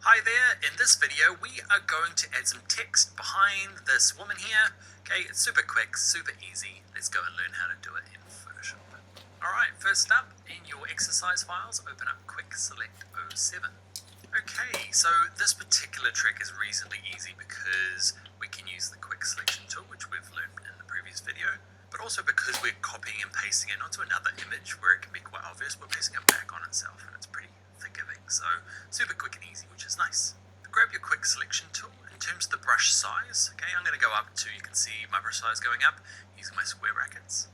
Hi there, in this video we are going to add some text behind this woman here. Okay, it's super quick, super easy. Let's go and learn how to do it in Photoshop. Alright, first up, in your exercise files, open up Quick Select 07. Okay, so this particular trick is reasonably easy because we can use the Quick Selection tool, which we've learned in the previous video, but also because we're copying and pasting it onto another image where it can be quite obvious, we're pasting it back on itself and it's pretty forgiving, so super quick and easy, which is nice. Grab your quick selection tool. In terms of the brush size, okay, I'm going to go up to, you can see my brush size going up using my square brackets.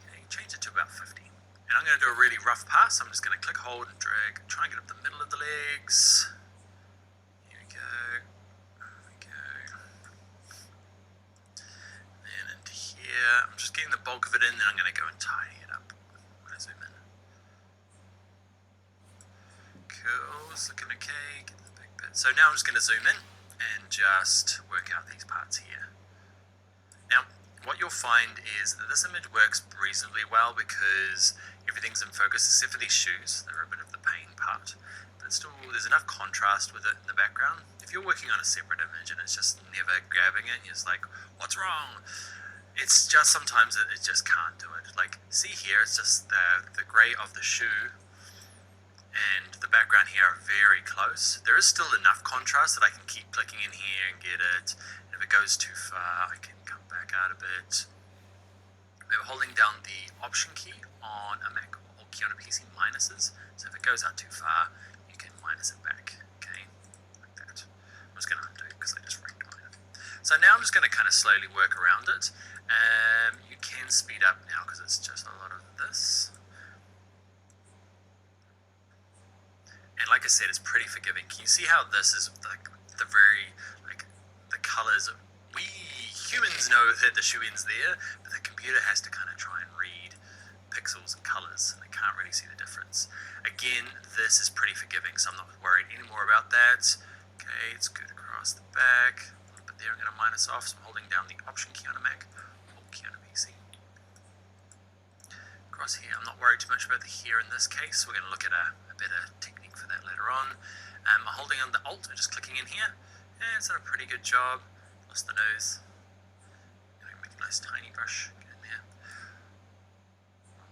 Okay, change it to about 50. And I'm going to do a really rough pass. I'm just going to click, hold, and drag, try and get up the middle of the legs. Here we go. There we go. And into here. I'm just getting the bulk of it in, then I'm going to go and tidy it up when I zoom in. Cool, it's looking okay. Get the big bit. So now I'm just going to zoom in and just work out these parts here. Now, what you'll find is that this image works reasonably well because everything's in focus except for these shoes. They're a bit of the pain part. But still, there's enough contrast with it in the background. If you're working on a separate image and it's just never grabbing it, you're just like, what's wrong? It's just sometimes it just can't do it. Like, see here, it's just the grey of the shoe and the background here are very close. There is still enough contrast that I can keep clicking in here and get it. And if it goes too far, I can come back out a bit. We're holding down the Option key on a Mac or key on a PC, minuses. So if it goes out too far, you can minus it back. Okay, like that. I'm just going to undo because I just wrecked on it. So now I'm just going to kind of slowly work around it. You can speed up now because it's just a lot of this. And like I said, it's pretty forgiving. Can you see how this is like the colors? We humans know that the shoe ends there, but the computer has to kind of try and read pixels and colors, and it can't really see the difference. Again, this is pretty forgiving, so I'm not worried anymore about that. Okay, it's good across the back. A little bit there, I'm going to minus off, so I'm holding down the Option key on a Mac, Alt key on a PC. Across here, I'm not worried too much about the here in this case. We're going to look at a better technique for that later on. I'm holding on the Alt and just clicking in here, and it's done a pretty good job. Lost the nose. Make a nice tiny brush. Get in there.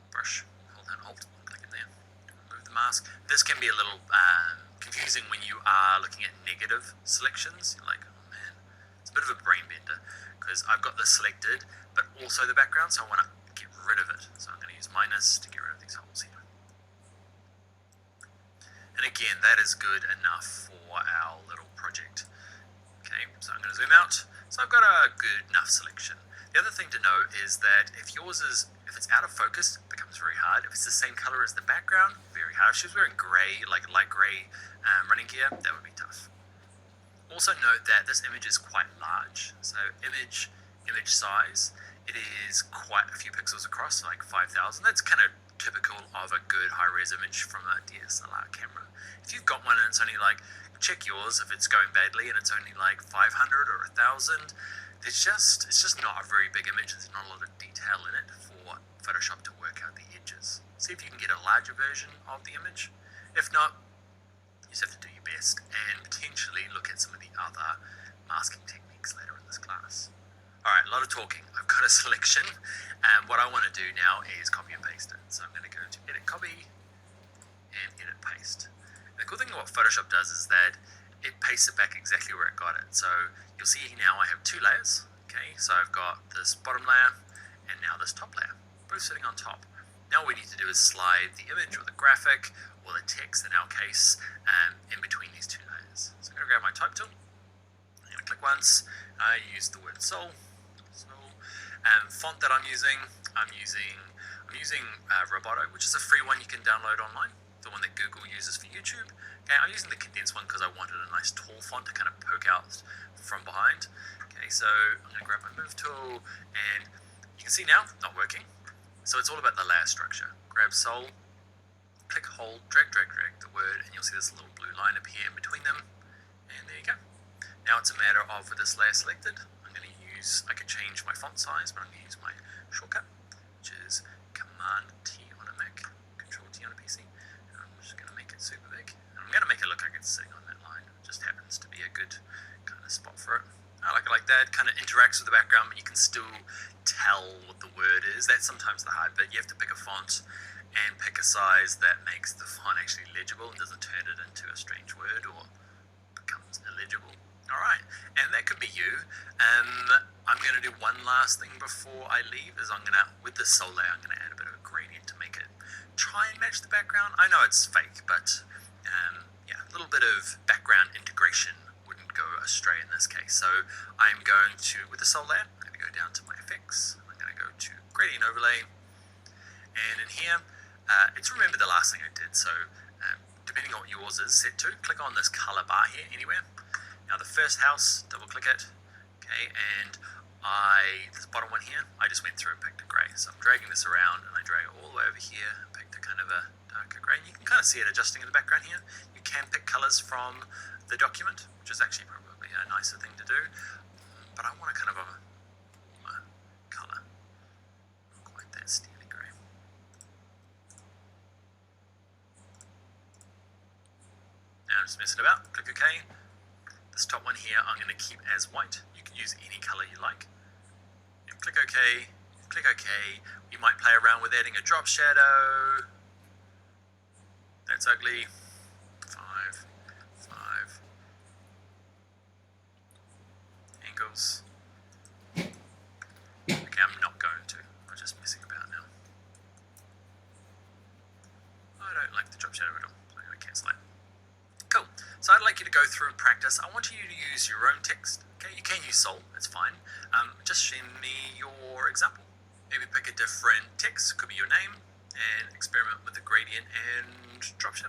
Brush. Hold down Alt. Click in there. Remove the mask. This can be a little confusing when you are looking at negative selections. You're like, oh man, it's a bit of a brain bender because I've got this selected, but also the background, so I want to get rid of it. So I'm going to use minus to get rid of these holes here. And again, that is good enough for our little project. Okay, so I'm going to zoom out. So I've got a good enough selection. The other thing to know is that if it's out of focus, it becomes very hard. If it's the same color as the background, very hard. If she was wearing grey, like light grey running gear, that would be tough. Also note that this image is quite large. So image size, it is quite a few pixels across, like 5,000. That's kind of typical of a good high-res image from a DSLR camera. If you've got one and it's only like, check yours if it's going badly and it's only like 500 or 1,000, it's just not a very big image. There's not a lot of detail in it for Photoshop to work out the edges. See if you can get a larger version of the image. If not, you just have to do your best and potentially look at some of the other masking techniques later in this class. Alright, a lot of talking. I've got a selection, and what I want to do now is copy and paste it. So I'm going to go to Edit Copy and Edit Paste. And the cool thing about what Photoshop does is that it pastes it back exactly where it got it. So you'll see now I have two layers. Okay, so I've got this bottom layer and now this top layer, both sitting on top. Now what we need to do is slide the image or the graphic or the text in our case in between these two layers. So I'm going to grab my type tool. I'm going to click once. I use the word soul. Font that I'm using Roboto, which is a free one you can download online, the one that Google uses for YouTube. Okay, I'm using the condensed one because I wanted a nice tall font to kind of poke out from behind. Okay, so I'm going to grab my move tool, and you can see now, not working. So it's all about the layer structure. Grab Soul, click, hold, drag the word, and you'll see this little blue line appear in between them, and there you go. Now it's a matter of, with this layer selected, I could change my font size, but I'm going to use my shortcut, which is Command T on a Mac, Control T on a PC. And I'm just going to make it super big. And I'm going to make it look like it's sitting on that line, just that kind of interacts with the background, but you can still tell what the word is. That's sometimes the hard bit. You have to pick a font and pick a size that makes the font actually legible and doesn't turn it into a strange word or becomes illegible. Alright, and that could be you. I'm going to do one last thing before I leave, is with the soul layer, I'm going to add a bit of a gradient to make it try and match the background. I know it's fake, but yeah, a little bit of background integration wouldn't go astray in this case. So I'm going to, with the soul layer, I'm going to go down to my effects, I'm going to go to gradient overlay, and in here, it's remember the last thing I did, so depending on what yours is set to, click on this color bar here anywhere. Now the first house, double click it, okay, and this bottom one here, I just went through and picked a grey. So I'm dragging this around and I drag it all the way over here and picked a kind of a darker grey. You can kind of see it adjusting in the background here. You can pick colours from the document, which is actually probably a nicer thing to do, but I want a kind of a colour, not quite that steely grey. Now I'm just messing about, click OK. This top one here I'm going to keep as white. You can use any colour you like. And click OK, click OK. You might play around with adding a drop shadow. That's ugly. 5, 5. Angles. Okay, I'm not going to. I'm just messing about now. I don't like the drop shadow at all, so I'm going to cancel that. Cool. So I'd like you to go through and practice. I want you to use your own text. Okay, you can use Soul, that's fine. Just send me your example. Maybe pick a different text, could be your name, and experiment with the gradient and drop shadow.